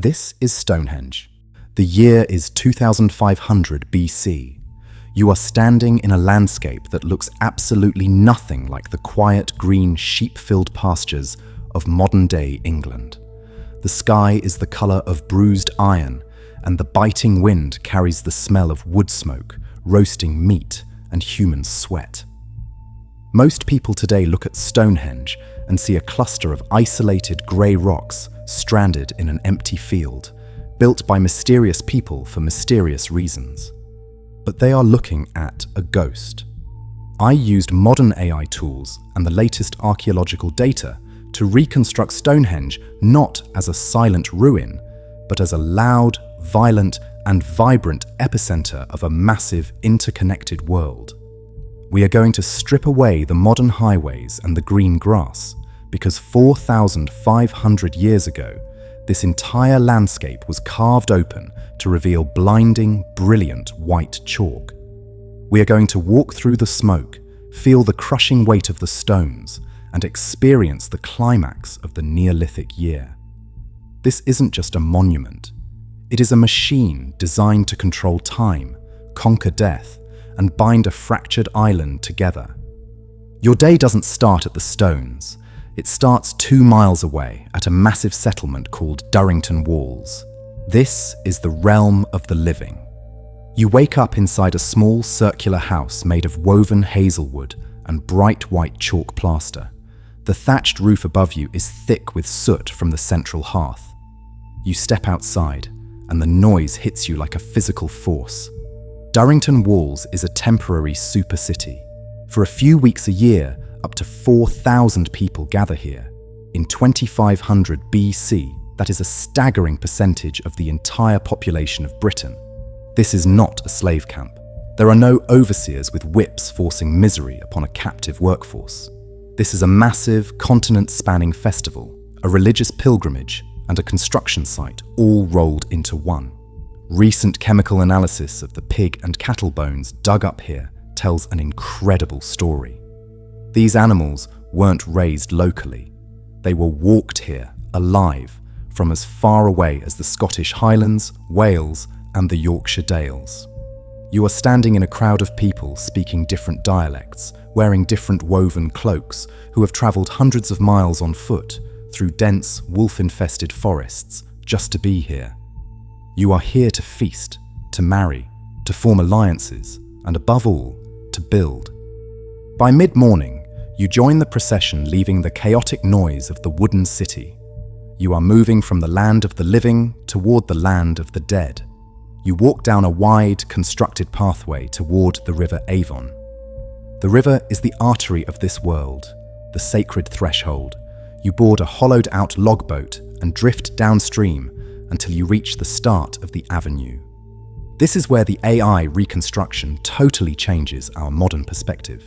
This is Stonehenge. The year is 2500 BC. You are standing in a landscape that looks absolutely nothing like the quiet, green, sheep-filled pastures of modern-day England. The sky is the color of bruised iron, and the biting wind carries the smell of wood smoke, roasting meat, and human sweat. Most people today look at Stonehenge and see a cluster of isolated grey rocks stranded in an empty field, built by mysterious people for mysterious reasons. But they are looking at a ghost. I used modern AI tools and the latest archaeological data to reconstruct Stonehenge not as a silent ruin, but as a loud, violent, and vibrant epicenter of a massive, interconnected world. We are going to strip away the modern highways and the green grass, because 4,500 years ago, this entire landscape was carved open to reveal blinding, brilliant white chalk. We are going to walk through the smoke, feel the crushing weight of the stones, and experience the climax of the Neolithic year. This isn't just a monument. It is a machine designed to control time, conquer death, and bind a fractured island together. Your day doesn't start at the stones. It starts 2 miles away at a massive settlement called Durrington Walls. This is the realm of the living. You wake up inside a small circular house made of woven hazelwood and bright white chalk plaster. The thatched roof above you is thick with soot from the central hearth. You step outside, and the noise hits you like a physical force. Durrington Walls is a temporary super city. For a few weeks a year, up to 4,000 people gather here. In 2500 BC, that is a staggering percentage of the entire population of Britain. This is not a slave camp. There are no overseers with whips forcing misery upon a captive workforce. This is a massive, continent-spanning festival, a religious pilgrimage, and a construction site all rolled into one. Recent chemical analysis of the pig and cattle bones dug up here tells an incredible story. These animals weren't raised locally. They were walked here, alive, from as far away as the Scottish Highlands, Wales, and the Yorkshire Dales. You are standing in a crowd of people speaking different dialects, wearing different woven cloaks, who have travelled hundreds of miles on foot through dense, wolf-infested forests just to be here. You are here to feast, to marry, to form alliances, and above all, to build. By mid-morning, you join the procession leaving the chaotic noise of the wooden city. You are moving from the land of the living toward the land of the dead. You walk down a wide, constructed pathway toward the River Avon. The river is the artery of this world, the sacred threshold. You board a hollowed-out log boat and drift downstream until you reach the start of the avenue. This is where the AI reconstruction totally changes our modern perspective.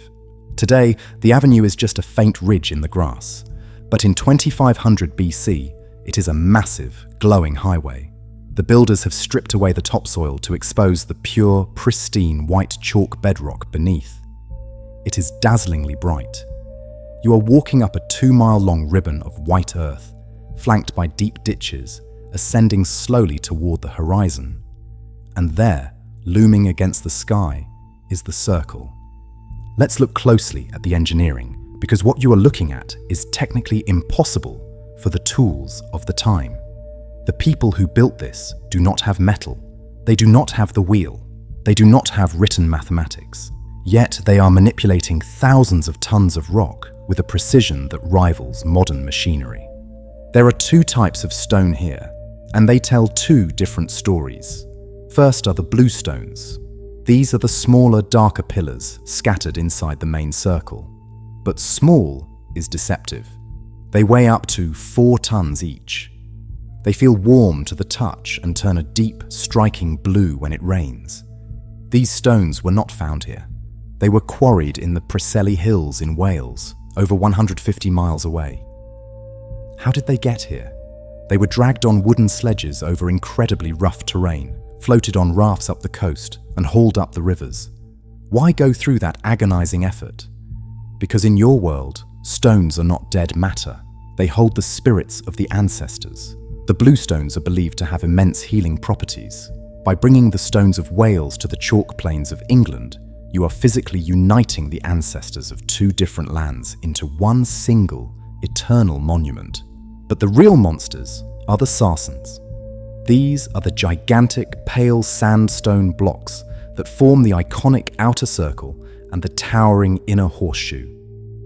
Today, the avenue is just a faint ridge in the grass, but in 2500 BC, it is a massive, glowing highway. The builders have stripped away the topsoil to expose the pure, pristine white chalk bedrock beneath. It is dazzlingly bright. You are walking up a 2-mile-long ribbon of white earth, flanked by deep ditches, ascending slowly toward the horizon. And there, looming against the sky, is the circle. Let's look closely at the engineering, because what you are looking at is technically impossible for the tools of the time. The people who built this do not have metal. They do not have the wheel. They do not have written mathematics. Yet they are manipulating thousands of tons of rock with a precision that rivals modern machinery. There are 2 types of stone here, and they tell 2 different stories. First are the Bluestones. These are the smaller, darker pillars scattered inside the main circle. But small is deceptive. They weigh up to 4 tons each. They feel warm to the touch and turn a deep, striking blue when it rains. These stones were not found here. They were quarried in the Preseli Hills in Wales, over 150 miles away. How did they get here? They were dragged on wooden sledges over incredibly rough terrain, floated on rafts up the coast, and hauled up the rivers. Why go through that agonizing effort? Because in your world, stones are not dead matter. They hold the spirits of the ancestors. The Bluestones are believed to have immense healing properties. By bringing the stones of Wales to the chalk plains of England, you are physically uniting the ancestors of two different lands into one single, eternal monument. But the real monsters are the Sarsens. These are the gigantic, pale sandstone blocks that form the iconic outer circle and the towering inner horseshoe.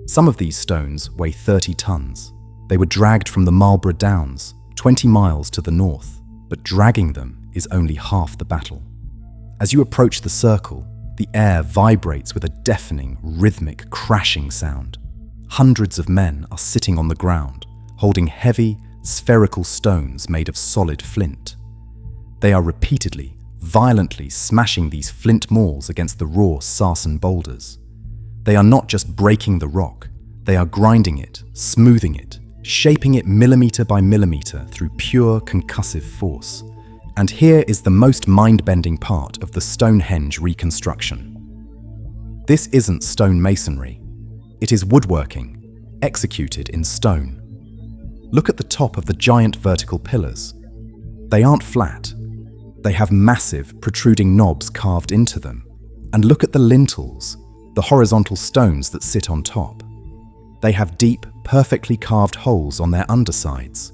Some of these stones weigh 30 tons. They were dragged from the Marlborough Downs, 20 miles to the north, but dragging them is only half the battle. As you approach the circle, the air vibrates with a deafening, rhythmic, crashing sound. Hundreds of men are sitting on the ground, holding heavy, spherical stones made of solid flint. They are repeatedly, violently smashing these flint mauls against the raw sarsen boulders. They are not just breaking the rock, they are grinding it, smoothing it, shaping it millimeter by millimeter through pure concussive force. And here is the most mind-bending part of the Stonehenge reconstruction. This isn't stone masonry. It is woodworking, executed in stone. Look at the top of the giant vertical pillars. They aren't flat. They have massive, protruding knobs carved into them. And look at the lintels, the horizontal stones that sit on top. They have deep, perfectly carved holes on their undersides.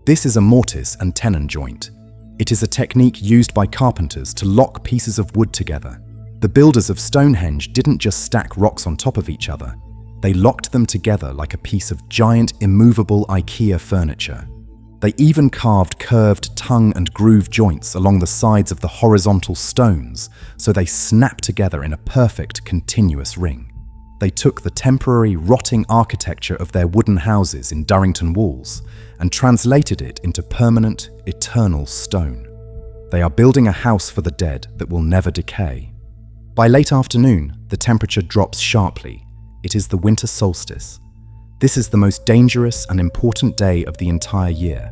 This is a mortise-and-tenon joint. It is a technique used by carpenters to lock pieces of wood together. The builders of Stonehenge didn't just stack rocks on top of each other. They locked them together like a piece of giant, immovable IKEA furniture. They even carved curved tongue and groove joints along the sides of the horizontal stones so they snap together in a perfect, continuous ring. They took the temporary, rotting architecture of their wooden houses in Durrington Walls and translated it into permanent, eternal stone. They are building a house for the dead that will never decay. By late afternoon, the temperature drops sharply. It is the winter solstice. This is the most dangerous and important day of the entire year.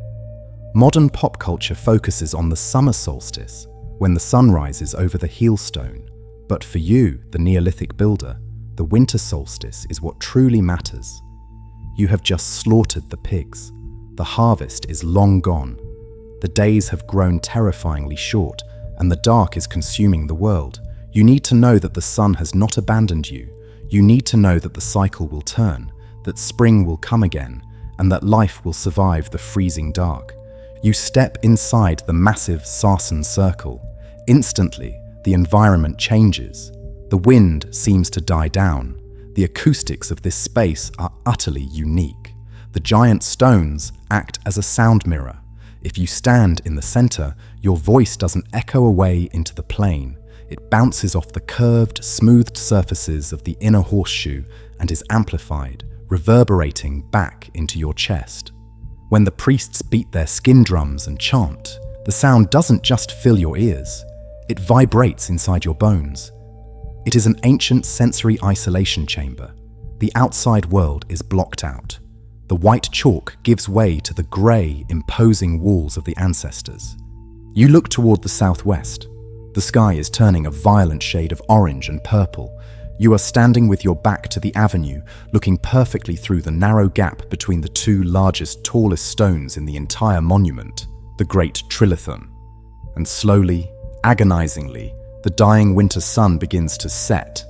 Modern pop culture focuses on the summer solstice, when the sun rises over the heelstone. But for you, the Neolithic builder, the winter solstice is what truly matters. You have just slaughtered the pigs. The harvest is long gone. The days have grown terrifyingly short, and the dark is consuming the world. You need to know that the sun has not abandoned you. You need to know that the cycle will turn, that spring will come again, and that life will survive the freezing dark. You step inside the massive Sarsen circle. Instantly, the environment changes. The wind seems to die down. The acoustics of this space are utterly unique. The giant stones act as a sound mirror. If you stand in the center, your voice doesn't echo away into the plain. It bounces off the curved, smoothed surfaces of the inner horseshoe and is amplified, reverberating back into your chest. When the priests beat their skin drums and chant, the sound doesn't just fill your ears, it vibrates inside your bones. It is an ancient sensory isolation chamber. The outside world is blocked out. The white chalk gives way to the grey, imposing walls of the ancestors. You look toward the southwest. The sky is turning a violent shade of orange and purple. You are standing with your back to the avenue, looking perfectly through the narrow gap between the two largest, tallest stones in the entire monument, the Great Trilithon. And slowly, agonizingly, the dying winter sun begins to set.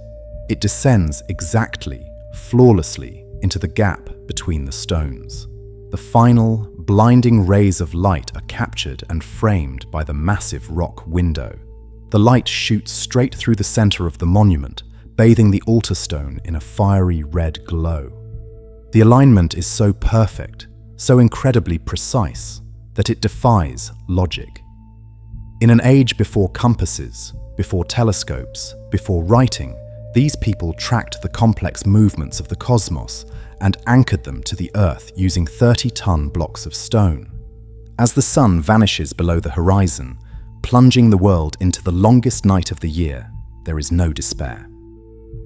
It descends exactly, flawlessly, into the gap between the stones. The final, blinding rays of light are captured and framed by the massive rock window. The light shoots straight through the center of the monument, bathing the altar stone in a fiery red glow. The alignment is so perfect, so incredibly precise, that it defies logic. In an age before compasses, before telescopes, before writing, these people tracked the complex movements of the cosmos and anchored them to the earth using 30-ton blocks of stone. As the sun vanishes below the horizon, plunging the world into the longest night of the year, there is no despair.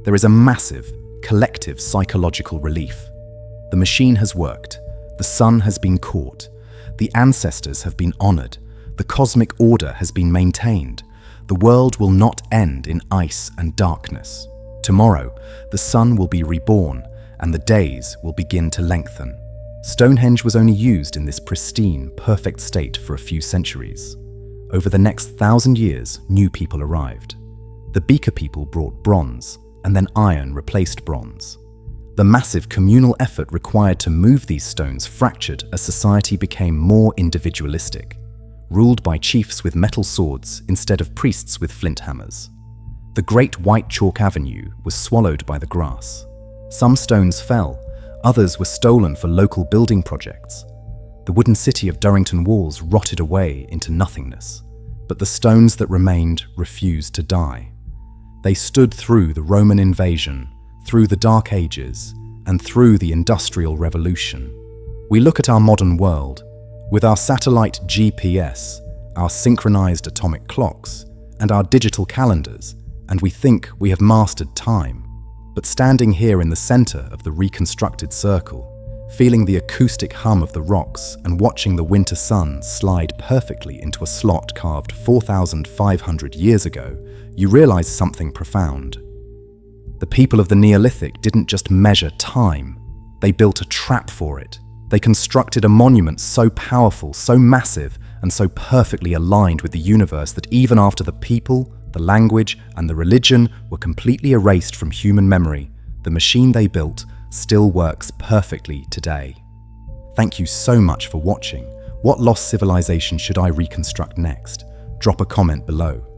There is a massive, collective psychological relief. The machine has worked, the sun has been caught, the ancestors have been honored, the cosmic order has been maintained. The world will not end in ice and darkness. Tomorrow, the sun will be reborn and the days will begin to lengthen. Stonehenge was only used in this pristine, perfect state for a few centuries. Over the next 1,000 years, new people arrived. The Beaker people brought bronze, and then iron replaced bronze. The massive communal effort required to move these stones fractured as society became more individualistic, ruled by chiefs with metal swords instead of priests with flint hammers. The great white chalk avenue was swallowed by the grass. Some stones fell, others were stolen for local building projects. The wooden city of Durrington Walls rotted away into nothingness, but the stones that remained refused to die. They stood through the Roman invasion, through the Dark Ages, and through the Industrial Revolution. We look at our modern world, with our satellite GPS, our synchronized atomic clocks, and our digital calendars, and we think we have mastered time. But standing here in the center of the reconstructed circle, feeling the acoustic hum of the rocks and watching the winter sun slide perfectly into a slot carved 4,500 years ago, you realize something profound. The people of the Neolithic didn't just measure time, they built a trap for it. They constructed a monument so powerful, so massive, and so perfectly aligned with the universe that even after the people, the language, and the religion were completely erased from human memory, the machine they built still works perfectly today. Thank you so much for watching. What lost civilization should I reconstruct next? Drop a comment below.